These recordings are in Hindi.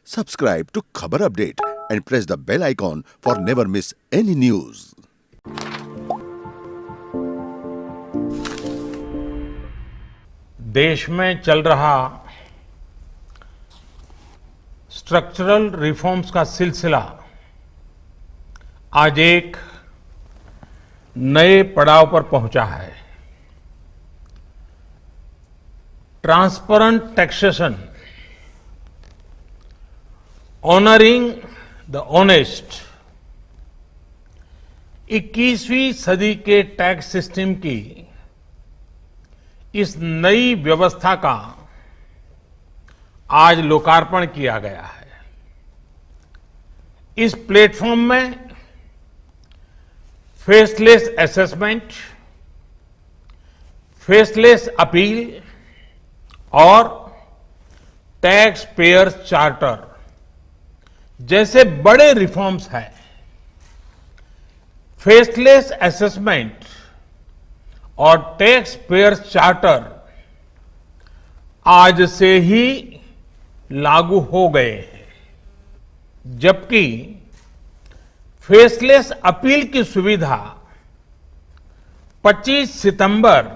Subscribe to Khabar Update and press the bell icon for never miss any news. देश में चल रहा स्ट्रक्चरल रिफॉर्म्स का सिलसिला आज एक नए पड़ाव पर पहुंचा है। Transparent taxation, honouring the honest, 21वीं सदी के टैक्स सिस्टम की इस नई व्यवस्था का आज लोकार्पण किया गया है। इस प्लेटफॉर्म में फेसलेस असेसमेंट, फेसलेस अपील और टैक्स पेयर चार्टर जैसे बड़े रिफॉर्म्स हैं। फेसलेस असेसमेंट और टैक्स पेयर चार्टर आज से ही लागू हो गए हैं, जबकि फेसलेस अपील की सुविधा 25 सितंबर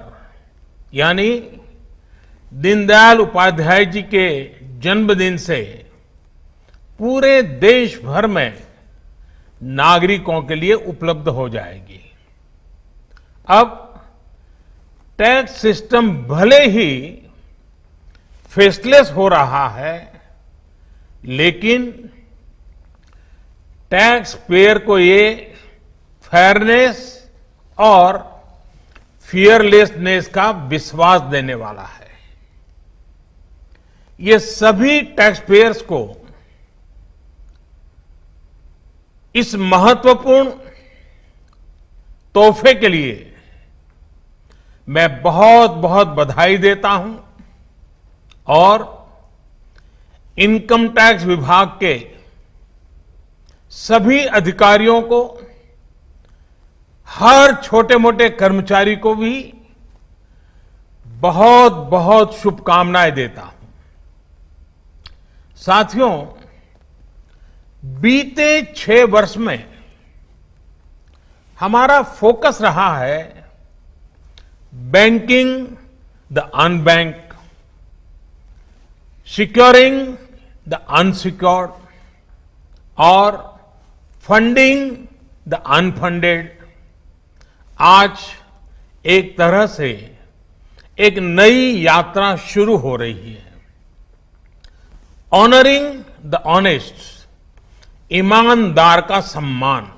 यानी दीनदयाल उपाध्याय जी के जन्मदिन से पूरे देश भर में नागरिकों के लिए उपलब्ध हो जाएगी। अब टैक्स सिस्टम भले ही फेसलेस हो रहा है, लेकिन टैक्स पेयर को ये फेयरनेस और फियरलेसनेस का विश्वास देने वाला है। ये सभी टैक्स पेयर्स को इस महत्वपूर्ण तोहफे के लिए मैं बहुत बहुत बधाई देता हूं और इनकम टैक्स विभाग के सभी अधिकारियों को, हर छोटे मोटे कर्मचारी को भी बहुत बहुत शुभकामनाएं देता हूं। साथियों, बीते 6 वर्ष में हमारा फोकस रहा है banking the unbanked, securing the unsecured और फंडिंग द अनफंडेड। आज एक तरह से एक नई यात्रा शुरू हो रही है। ऑनरिंग द ऑनेस्ट, ईमानदार का सम्मान।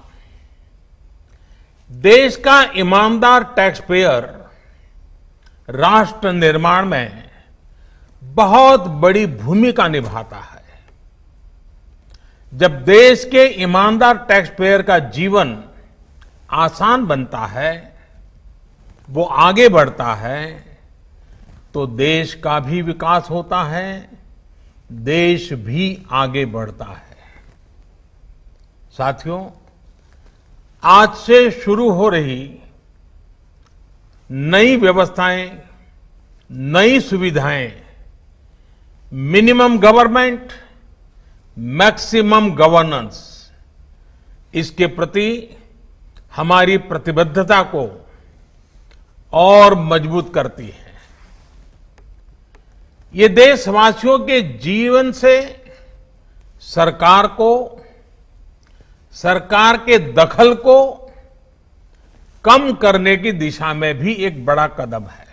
देश का ईमानदार टैक्स पेयर राष्ट्र निर्माण में बहुत बड़ी भूमिका निभाता है। जब देश के ईमानदार टैक्स पेयर का जीवन आसान बनता है, वो आगे बढ़ता है, तो देश का भी विकास होता है, देश भी आगे बढ़ता है। साथियों, आज से शुरू हो रही नई व्यवस्थाएं, नई सुविधाएं मिनिमम गवर्नमेंट, मैक्सिमम गवर्नेंस, इसके प्रति हमारी प्रतिबद्धता को और मजबूत करती है। ये देशवासियों के जीवन से सरकार को, सरकार के दखल को कम करने की दिशा में भी एक बड़ा कदम है।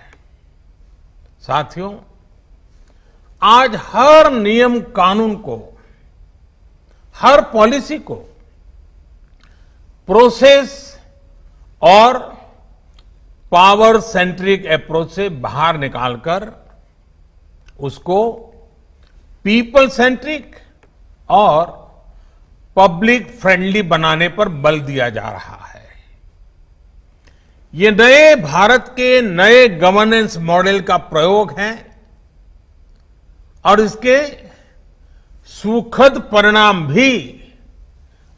साथियों, आज हर नियम कानून को, हर पॉलिसी को प्रोसेस और पावर सेंट्रिक अप्रोच से बाहर निकालकर उसको पीपल सेंट्रिक और पब्लिक फ्रेंडली बनाने पर बल दिया जा रहा है। ये नए भारत के नए गवर्नेंस मॉडल का प्रयोग है और इसके सुखद परिणाम भी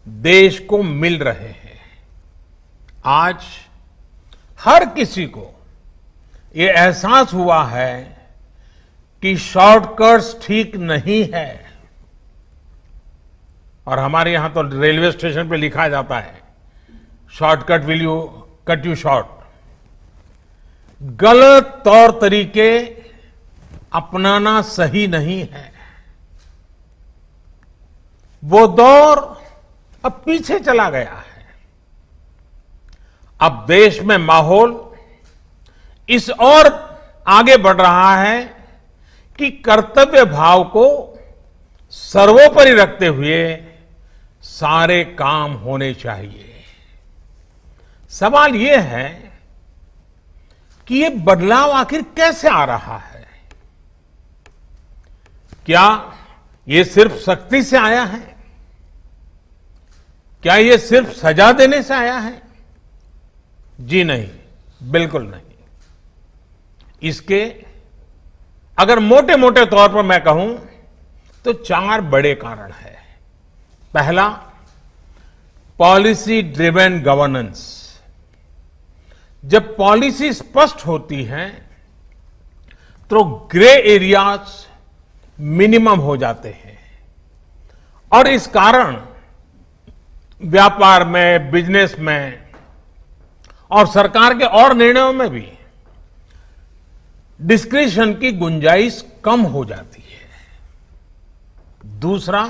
देश को मिल रहे हैं। आज हर किसी को ये एहसास हुआ है कि शॉर्टकट्स ठीक नहीं है, और हमारे यहां तो रेलवे स्टेशन पे लिखा जाता है, shortcut will you cut you short. गलत तौर तरीके अपनाना सही नहीं है। वो दौर अब पीछे चला गया है। अब देश में माहौल इस ओर आगे बढ़ रहा है कि कर्तव्य भाव को सर्वोपरि रखते हुए सारे काम होने चाहिए। सवाल यह है कि ये बदलाव आखिर कैसे आ रहा है? क्या ये सिर्फ सख्ती से आया है? क्या ये सिर्फ सजा देने से आया है? जी नहीं, बिल्कुल नहीं। इसके अगर मोटे मोटे तौर पर मैं कहूं तो 4 बड़े कारण हैं। पहला, पॉलिसी ड्रिवन गवर्नेंस। जब पॉलिसी स्पष्ट होती है तो ग्रे एरियाज मिनिमम हो जाते हैं और इस कारण व्यापार में, बिजनेस में और सरकार के और निर्णयों में भी डिस्क्रिशन की गुंजाइश कम हो जाती है। दूसरा,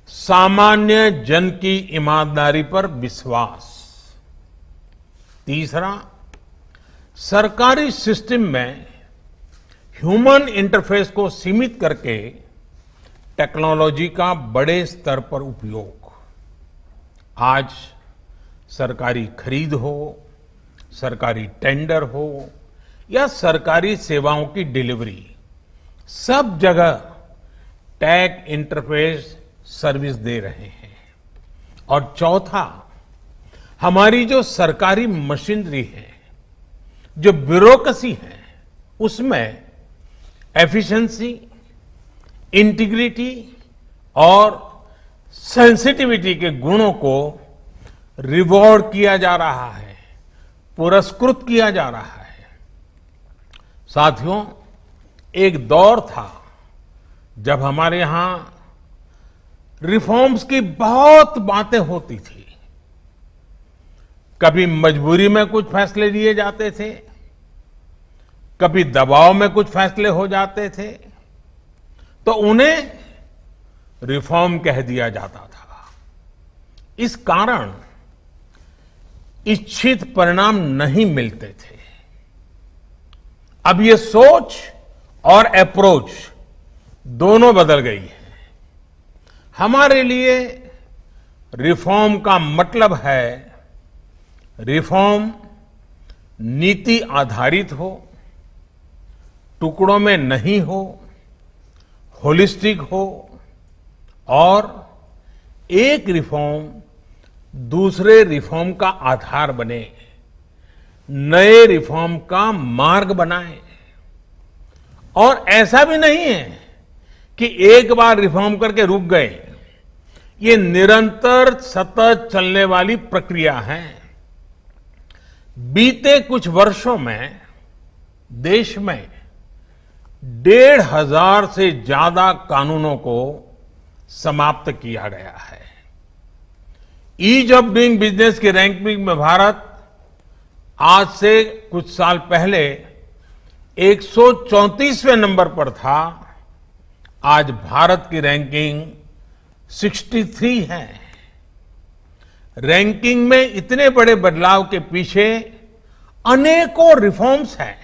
सामान्य जन की ईमानदारी पर विश्वास। तीसरा, सरकारी सिस्टम में ह्यूमन इंटरफेस को सीमित करके टेक्नोलॉजी का बड़े स्तर पर उपयोग। आज सरकारी खरीद हो, सरकारी टेंडर हो या सरकारी सेवाओं की डिलीवरी, सब जगह टैग इंटरफेस सर्विस दे रहे हैं। और चौथा, हमारी जो सरकारी मशीनरी है, जो ब्यूरोक्रेसी है, उसमें एफिशिएंसी, इंटीग्रिटी और सेंसिटिविटी के गुणों को रिवॉर्ड किया जा रहा है, पुरस्कृत किया जा रहा है। साथियों, एक दौर था जब हमारे यहां रिफॉर्म्स की बहुत बातें होती थी। कभी मजबूरी में कुछ फैसले लिए जाते थे, कभी दबाव में कुछ फैसले हो जाते थे, तो उन्हें रिफॉर्म कह दिया जाता था। इस कारण इच्छित परिणाम नहीं मिलते थे। अब ये सोच और अप्रोच दोनों बदल गई है। हमारे लिए रिफॉर्म का मतलब है रिफॉर्म नीति आधारित हो, टुकड़ों में नहीं हो, होलिस्टिक हो और एक रिफॉर्म दूसरे रिफॉर्म का आधार बने, नए रिफॉर्म का मार्ग बनाए। और ऐसा भी नहीं है कि एक बार रिफॉर्म करके रुक गए। ये निरंतर सतत चलने वाली प्रक्रिया है। बीते कुछ वर्षों में देश में 1,500 से ज्यादा कानूनों को समाप्त किया गया है। ईज ऑफ डूइंग बिजनेस की रैंकिंग में भारत आज से कुछ साल पहले 134वें नंबर पर था। आज भारत की रैंकिंग 63 है। रैंकिंग में इतने बड़े बदलाव के पीछे अनेकों रिफॉर्म्स हैं,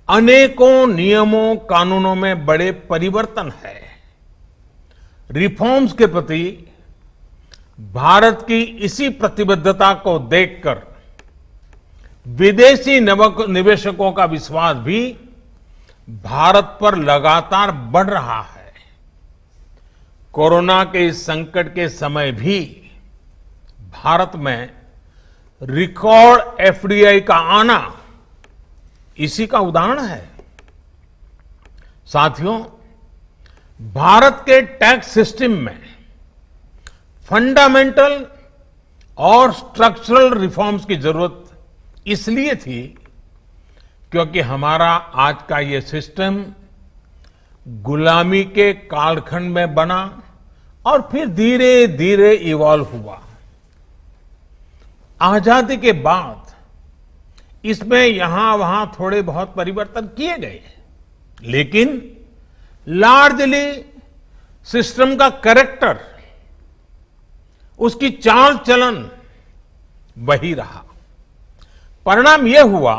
अनेकों नियमों कानूनों में बड़े परिवर्तन है। रिफॉर्म्स के प्रति भारत की इसी प्रतिबद्धता को देखकर विदेशी निवेशकों का विश्वास भी भारत पर लगातार बढ़ रहा है। कोरोना के इस संकट के समय भी भारत में रिकॉर्ड एफडीआई का आना इसी का उदाहरण है। साथियों, भारत के टैक्स सिस्टम में फंडामेंटल और स्ट्रक्चरल रिफॉर्म्स की जरूरत इसलिए थी क्योंकि हमारा आज का ये सिस्टम गुलामी के कालखंड में बना और फिर धीरे धीरे इवॉल्व हुआ। आजादी के बाद इसमें यहां वहां थोड़े बहुत परिवर्तन किए गए, लेकिन लार्जली सिस्टम का कैरेक्टर, उसकी चाल चलन वही रहा। परिणाम यह हुआ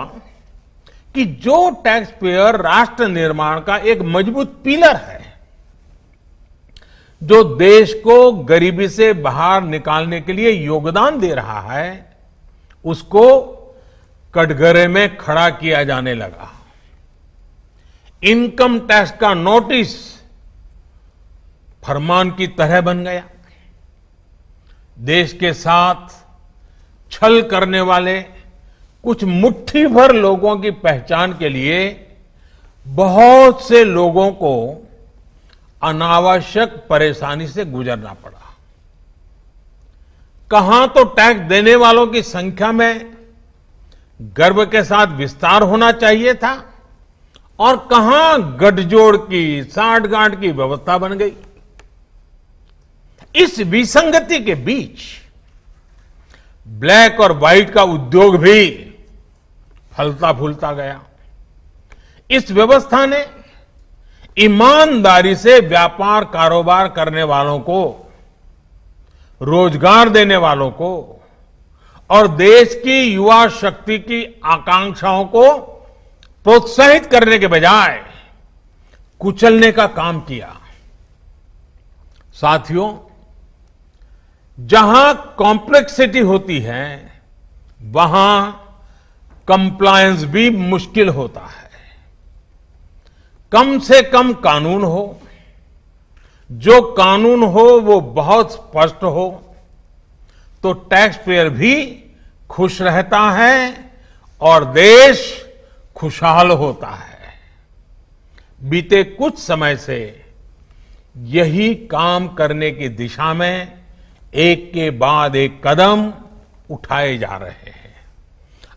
कि जो टैक्स पेयर राष्ट्र निर्माण का एक मजबूत पिलर है, जो देश को गरीबी से बाहर निकालने के लिए योगदान दे रहा है, उसको कटघरे में खड़ा किया जाने लगा। इनकम टैक्स का नोटिस फरमान की तरह बन गया। देश के साथ छल करने वाले कुछ मुट्ठी भर लोगों की पहचान के लिए बहुत से लोगों को अनावश्यक परेशानी से गुजरना पड़ा। कहां तो टैक्स देने वालों की संख्या में गर्व के साथ विस्तार होना चाहिए था, और कहां गठजोड़ की, साठगांठ की व्यवस्था बन गई। इस विसंगति के बीच ब्लैक और व्हाइट का उद्योग भी फलता फूलता गया। इस व्यवस्था ने ईमानदारी से व्यापार कारोबार करने वालों को, रोजगार देने वालों को और देश की युवा शक्ति की आकांक्षाओं को प्रोत्साहित करने के बजाय कुचलने का काम किया। साथियों, जहां कॉम्प्लेक्सिटी होती है, वहां कंप्लायंस भी मुश्किल होता है। कम से कम कानून हो, जो कानून हो वो बहुत स्पष्ट हो, तो टैक्स पेयर भी खुश रहता है और देश खुशहाल होता है। बीते कुछ समय से यही काम करने की दिशा में एक के बाद एक कदम उठाए जा रहे हैं।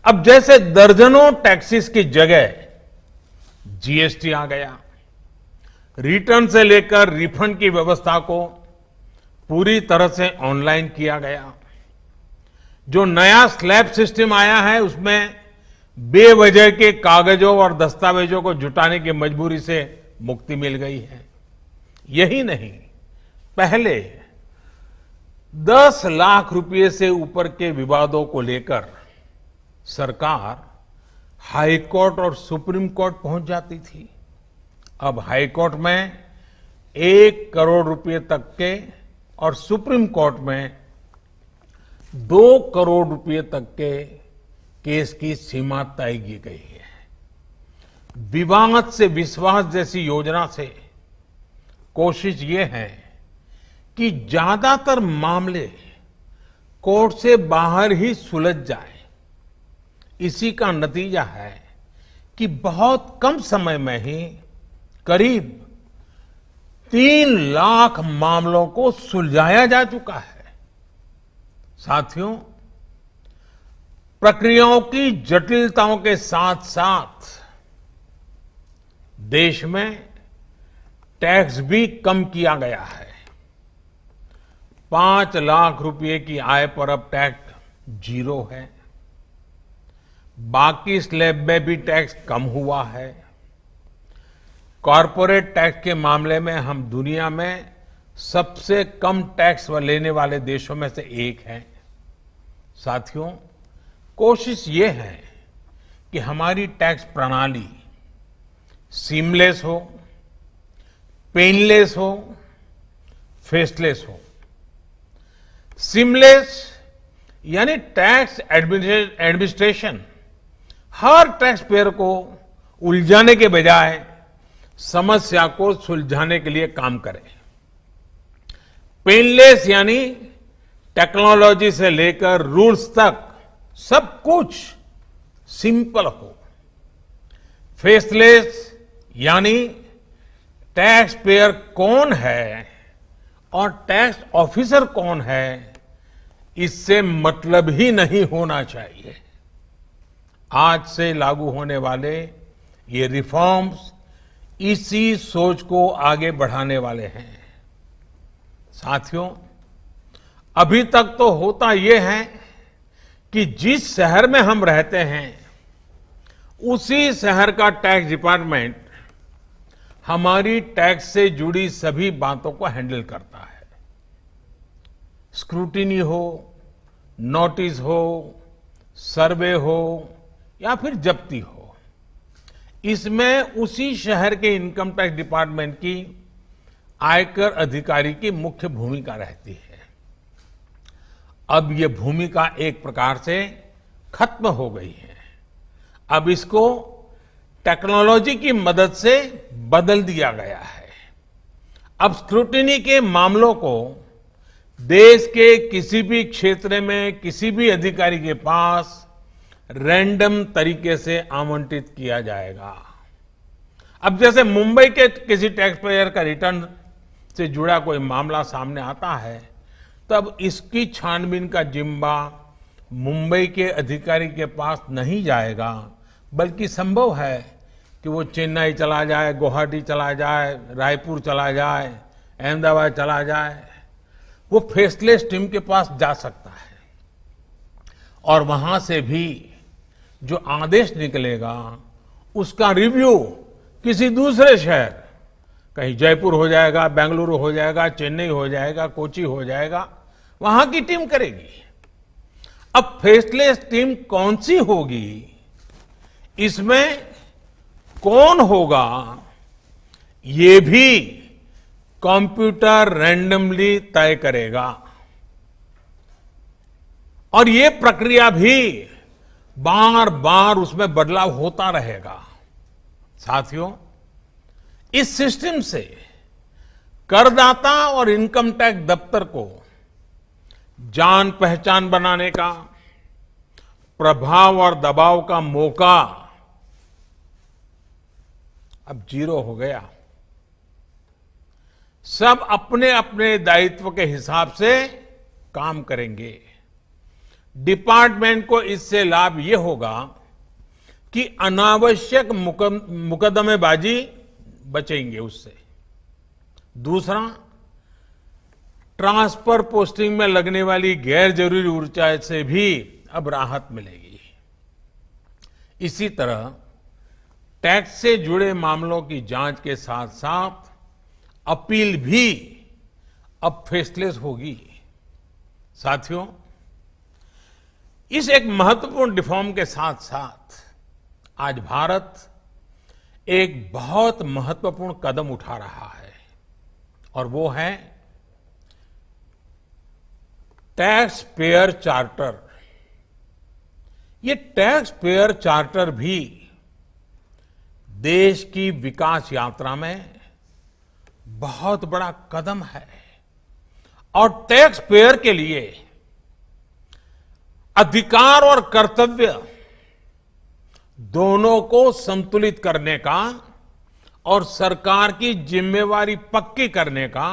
अब जैसे दर्जनों टैक्सेस की जगह जीएसटी आ गया, रिटर्न से लेकर रिफंड की व्यवस्था को पूरी तरह से ऑनलाइन किया गया। जो नया स्लैब सिस्टम आया है, उसमें बेवजह के कागजों और दस्तावेजों को जुटाने की मजबूरी से मुक्ति मिल गई है। यही नहीं, पहले 10 लाख रुपए से ऊपर के विवादों को लेकर सरकार हाई कोर्ट और सुप्रीम कोर्ट पहुंच जाती थी। अब हाई कोर्ट में 1 करोड़ रुपए तक के और सुप्रीम कोर्ट में 2 करोड़ रुपए तक के केस की सीमा तय की गई है। विवाद से विश्वास जैसी योजना से कोशिश ये है कि ज्यादातर मामले कोर्ट से बाहर ही सुलझ जाए। इसी का नतीजा है कि बहुत कम समय में ही करीब 3 लाख मामलों को सुलझाया जा चुका है। साथियों, प्रक्रियाओं की जटिलताओं के साथ साथ देश में टैक्स भी कम किया गया है। 5 लाख रुपए की आय पर अब टैक्स 0 है। बाकी स्लैब में भी टैक्स कम हुआ है। कॉरपोरेट टैक्स के मामले में हम दुनिया में सबसे कम टैक्स लेने वाले देशों में से एक हैं। साथियों, कोशिश ये है कि हमारी टैक्स प्रणाली सीमलेस हो, पेनलेस हो, फेसलेस हो। सीमलेस यानी टैक्स एडमिनिस्ट्रेशन हर टैक्स पेयर को उलझाने के बजाय समस्या को सुलझाने के लिए काम करे। पेनलेस यानी टेक्नोलॉजी से लेकर रूल्स तक सब कुछ सिंपल हो। फेसलेस यानी टैक्स पेयर कौन है और टैक्स ऑफिसर कौन है, इससे मतलब ही नहीं होना चाहिए। आज से लागू होने वाले ये रिफॉर्म्स इसी सोच को आगे बढ़ाने वाले हैं। साथियों, अभी तक तो होता ये है कि जिस शहर में हम रहते हैं उसी शहर का टैक्स डिपार्टमेंट हमारी टैक्स से जुड़ी सभी बातों को हैंडल करता है। स्क्रूटिनी हो, नोटिस हो, सर्वे हो या फिर जब्ती हो, इसमें उसी शहर के इनकम टैक्स डिपार्टमेंट की आयकर अधिकारी की मुख्य भूमिका रहती है। अब ये भूमिका एक प्रकार से खत्म हो गई है। अब इसको टेक्नोलॉजी की मदद से बदल दिया गया है। अब स्क्रूटिनी के मामलों को देश के किसी भी क्षेत्र में किसी भी अधिकारी के पास रैंडम तरीके से आवंटित किया जाएगा। अब जैसे मुंबई के किसी टैक्स पेयर का रिटर्न से जुड़ा कोई मामला सामने आता है, तब इसकी छानबीन का जिम्मा मुंबई के अधिकारी के पास नहीं जाएगा, बल्कि संभव है कि वो चेन्नई चला जाए, गुवाहाटी चला जाए, रायपुर चला जाए, अहमदाबाद चला जाए। वो फेसलेस टीम के पास जा सकता है और वहां से भी जो आदेश निकलेगा उसका रिव्यू किसी दूसरे शहर, कहीं जयपुर हो जाएगा, बेंगलुरु हो जाएगा, चेन्नई हो जाएगा, कोची हो जाएगा, वहां की टीम करेगी। अब फेसलेस टीम कौन सी होगी, इसमें कौन होगा, ये भी कंप्यूटर रैंडमली तय करेगा और ये प्रक्रिया भी बार बार उसमें बदलाव होता रहेगा। साथियों, इस सिस्टम से करदाता और इनकम टैक्स दफ्तर को जान पहचान बनाने का, प्रभाव और दबाव का मौका अब जीरो हो गया। सब अपने अपने दायित्व के हिसाब से काम करेंगे। डिपार्टमेंट को इससे लाभ ये होगा कि अनावश्यक मुकदमेबाजी बचेंगे उससे। दूसरा, ट्रांसफर पोस्टिंग में लगने वाली गैर जरूरी ऊर्जा से भी अब राहत मिलेगी। इसी तरह टैक्स से जुड़े मामलों की जांच के साथ साथ अपील भी अब फेसलेस होगी। साथियों, इस एक महत्वपूर्ण रिफॉर्म के साथ साथ आज भारत एक बहुत महत्वपूर्ण कदम उठा रहा है और वो है टैक्स पेयर चार्टर। ये टैक्स पेयर चार्टर भी देश की विकास यात्रा में बहुत बड़ा कदम है और टैक्स पेयर के लिए अधिकार और कर्तव्य दोनों को संतुलित करने का और सरकार की जिम्मेवारी पक्की करने का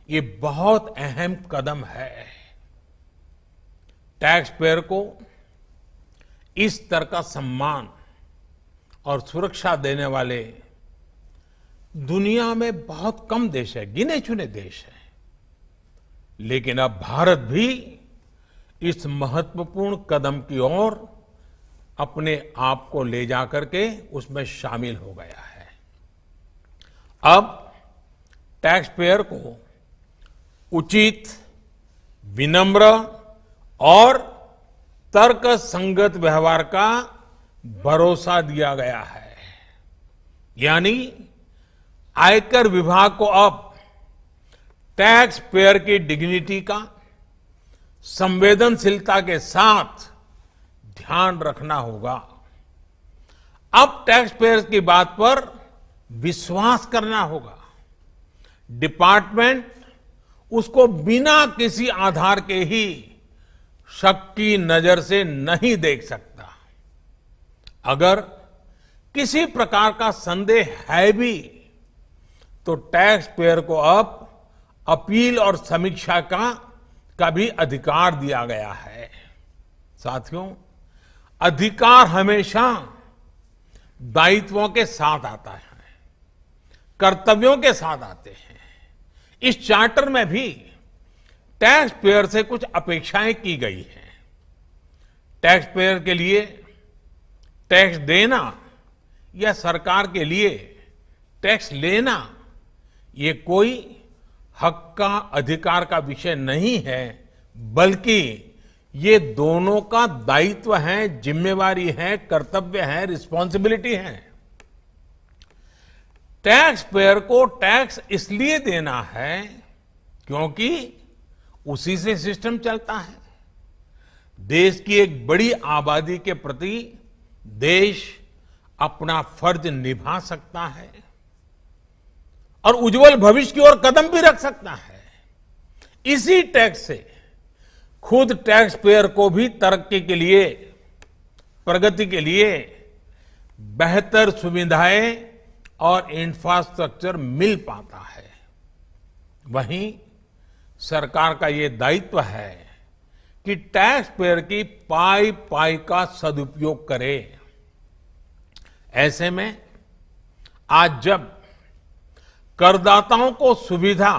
ये बहुत अहम कदम है। टैक्स पेयर को इस स्तर का सम्मान और सुरक्षा देने वाले दुनिया में बहुत कम देश है, गिने चुने देश हैं। लेकिन अब भारत भी इस महत्वपूर्ण कदम की ओर अपने आप को ले जाकर के उसमें शामिल हो गया है। अब टैक्स पेयर को उचित, विनम्र और तर्कसंगत व्यवहार का भरोसा दिया गया है। यानी आयकर विभाग को अब टैक्स पेयर की डिग्निटी का संवेदनशीलता के साथ ध्यान रखना होगा। अब टैक्स पेयर की बात पर विश्वास करना होगा। डिपार्टमेंट उसको बिना किसी आधार के ही शक की नजर से नहीं देख सकता। अगर किसी प्रकार का संदेह है भी तो टैक्स पेयर को अब अपील और समीक्षा का भी अधिकार दिया गया है। साथियों, अधिकार हमेशा दायित्वों के साथ आता है, कर्तव्यों के साथ आते हैं। इस चार्टर में भी टैक्स पेयर से कुछ अपेक्षाएं की गई हैं। टैक्स पेयर के लिए टैक्स देना या सरकार के लिए टैक्स लेना ये कोई हक का अधिकार का विषय नहीं है, बल्कि ये दोनों का दायित्व है, जिम्मेवारी है, कर्तव्य है, रिस्पॉन्सिबिलिटी है। टैक्स पेयर को टैक्स इसलिए देना है क्योंकि उसी से सिस्टम चलता है। देश की एक बड़ी आबादी के प्रति देश अपना फर्ज निभा सकता है और उज्जवल भविष्य की ओर कदम भी रख सकता है। इसी टैक्स से खुद टैक्स पेयर को भी तरक्की के लिए, प्रगति के लिए बेहतर सुविधाएं और इंफ्रास्ट्रक्चर मिल पाता है। वहीं सरकार का ये दायित्व है कि टैक्स पेयर की पाई पाई का सदुपयोग करे। ऐसे में आज जब करदाताओं को सुविधा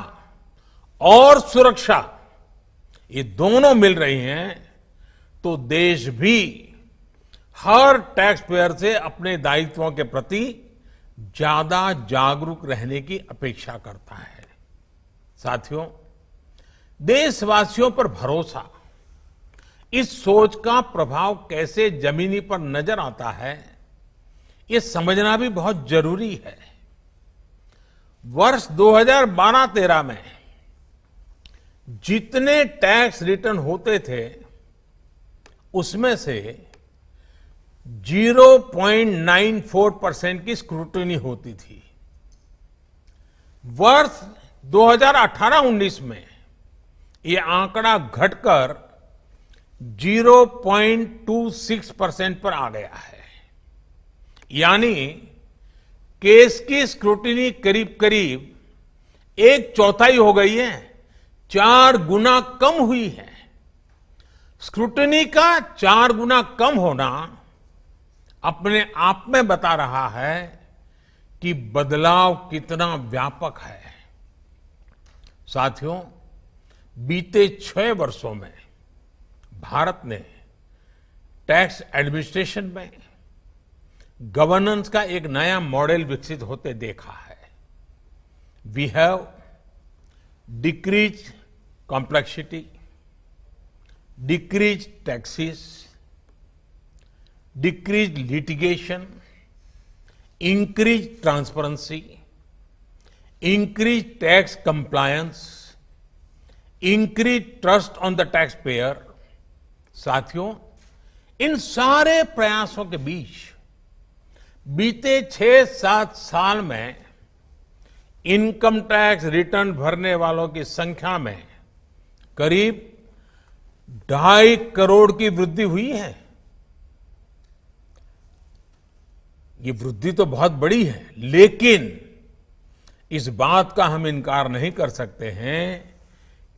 और सुरक्षा ये दोनों मिल रही हैं, तो देश भी हर टैक्स पेयर से अपने दायित्वों के प्रति ज्यादा जागरूक रहने की अपेक्षा करता है। साथियों, देशवासियों पर भरोसा, इस सोच का प्रभाव कैसे जमीनी पर नजर आता है, ये समझना भी बहुत जरूरी है। वर्ष 2012-13 में जितने टैक्स रिटर्न होते थे उसमें से 0.94% की स्क्रूटनी होती थी। वर्ष 2018-19 में ये आंकड़ा घटकर 0.26% पर आ गया है। यानी केस की स्क्रूटनी करीब करीब 1/4 हो गई है, 4 गुना कम हुई है। स्क्रूटनी का 4 गुना कम होना अपने आप में बता रहा है कि बदलाव कितना व्यापक है। साथियों, बीते 6 वर्षों में भारत ने टैक्स एडमिनिस्ट्रेशन में गवर्नेंस का एक नया मॉडल विकसित होते देखा है। We have decrease complexity, decrease taxes, decrease litigation, increase transparency, increase tax compliance, increase trust on the taxpayer. साथियों, इन सारे प्रयासों के बीच बीते 6-7 साल में इनकम टैक्स रिटर्न भरने वालों की संख्या में करीब 2.5 करोड़ की वृद्धि हुई है। ये वृद्धि तो बहुत बड़ी है, लेकिन इस बात का हम इनकार नहीं कर सकते हैं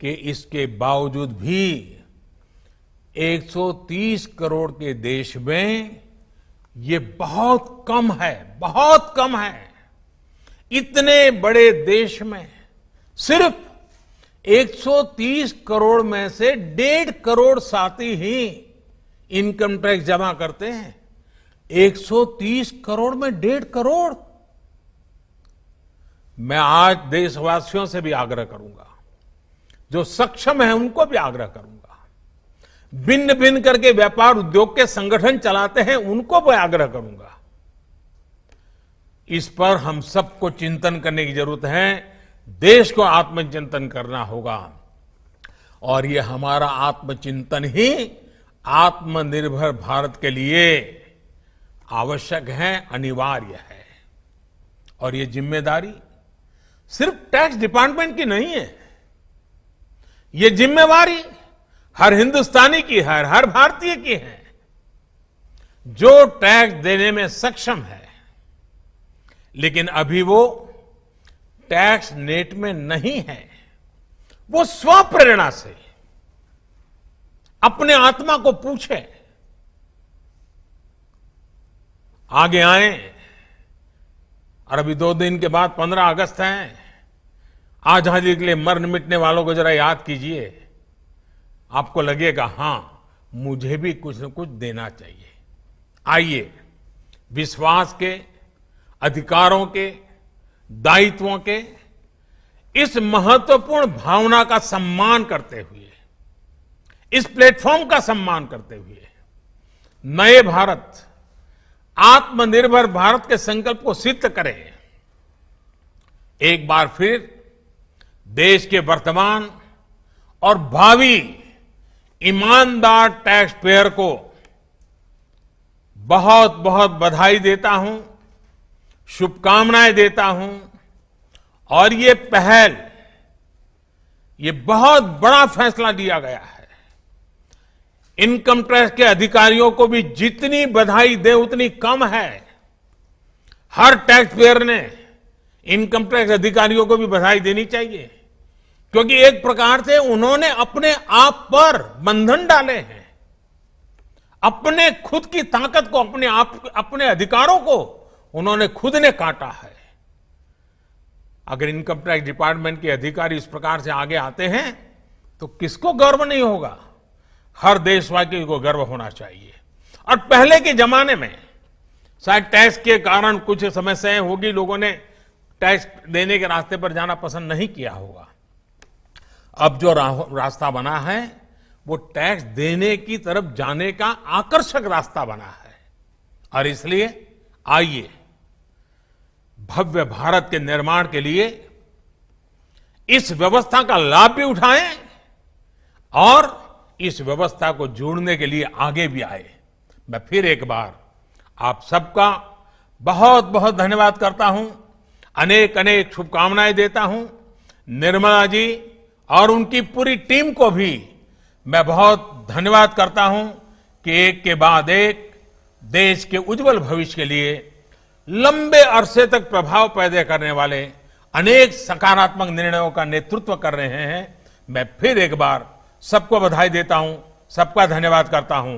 कि इसके बावजूद भी 130 करोड़ के देश में ये बहुत कम है, बहुत कम है। इतने बड़े देश में सिर्फ 130 करोड़ में से 1.5 करोड़ साथी ही इनकम टैक्स जमा करते हैं। 130 करोड़ में 1.5 करोड़। मैं आज देशवासियों से भी आग्रह करूंगा, जो सक्षम है उनको भी आग्रह करूंगा, भिन्न भिन्न करके व्यापार उद्योग के संगठन चलाते हैं उनको भी आग्रह करूंगा। इस पर हम सबको चिंतन करने की जरूरत है, देश को आत्मचिंतन करना होगा और ये हमारा आत्मचिंतन ही आत्मनिर्भर भारत के लिए आवश्यक है, अनिवार्य है। और ये जिम्मेदारी सिर्फ टैक्स डिपार्टमेंट की नहीं है, ये जिम्मेवारी हर हिंदुस्तानी की है, हर भारतीय की है जो टैक्स देने में सक्षम है, लेकिन अभी वो टैक्स नेट में नहीं है। वो स्वप्रेरणा से अपने आत्मा को पूछे, आगे आए। और अभी 2 दिन के बाद 15 अगस्त है। आजादी के लिए मरने मिटने वालों को जरा याद कीजिए, आपको लगेगा हां, मुझे भी कुछ न कुछ देना चाहिए। आइए विश्वास के, अधिकारों के, दायित्वों के इस महत्वपूर्ण भावना का सम्मान करते हुए, इस प्लेटफॉर्म का सम्मान करते हुए नए भारत, आत्मनिर्भर भारत के संकल्प को सिद्ध करें। एक बार फिर देश के वर्तमान और भावी ईमानदार टैक्स पेयर को बहुत बहुत बधाई देता हूं, शुभकामनाएं देता हूं। और ये पहल, ये बहुत बड़ा फैसला लिया गया है। इनकम टैक्स के अधिकारियों को भी जितनी बधाई दे उतनी कम है। हर टैक्स पेयर ने इनकम टैक्स अधिकारियों को भी बधाई देनी चाहिए, क्योंकि एक प्रकार से उन्होंने अपने आप पर बंधन डाले हैं, अपने खुद की ताकत को, अपने अधिकारों को उन्होंने खुद ने काटा है। अगर इनकम टैक्स डिपार्टमेंट के अधिकारी इस प्रकार से आगे आते हैं तो किसको गर्व नहीं होगा? हर देशवासी को गर्व होना चाहिए। और पहले के जमाने में शायद टैक्स के कारण कुछ समस्याएं होगी, लोगों ने टैक्स देने के रास्ते पर जाना पसंद नहीं किया होगा। अब जो रास्ता बना है वो टैक्स देने की तरफ जाने का आकर्षक रास्ता बना है। और इसलिए आइए भव्य भारत के निर्माण के लिए इस व्यवस्था का लाभ भी उठाएं और इस व्यवस्था को जोड़ने के लिए आगे भी आए। मैं फिर एक बार आप सबका बहुत बहुत धन्यवाद करता हूं, अनेक अनेक शुभकामनाएं देता हूं। निर्मला जी और उनकी पूरी टीम को भी मैं बहुत धन्यवाद करता हूं कि एक के बाद एक देश के उज्जवल भविष्य के लिए लंबे अरसे तक प्रभाव पैदा करने वाले अनेक सकारात्मक निर्णयों का नेतृत्व कर रहे हैं। मैं फिर एक बार सबको बधाई देता हूं, सबका धन्यवाद करता हूं।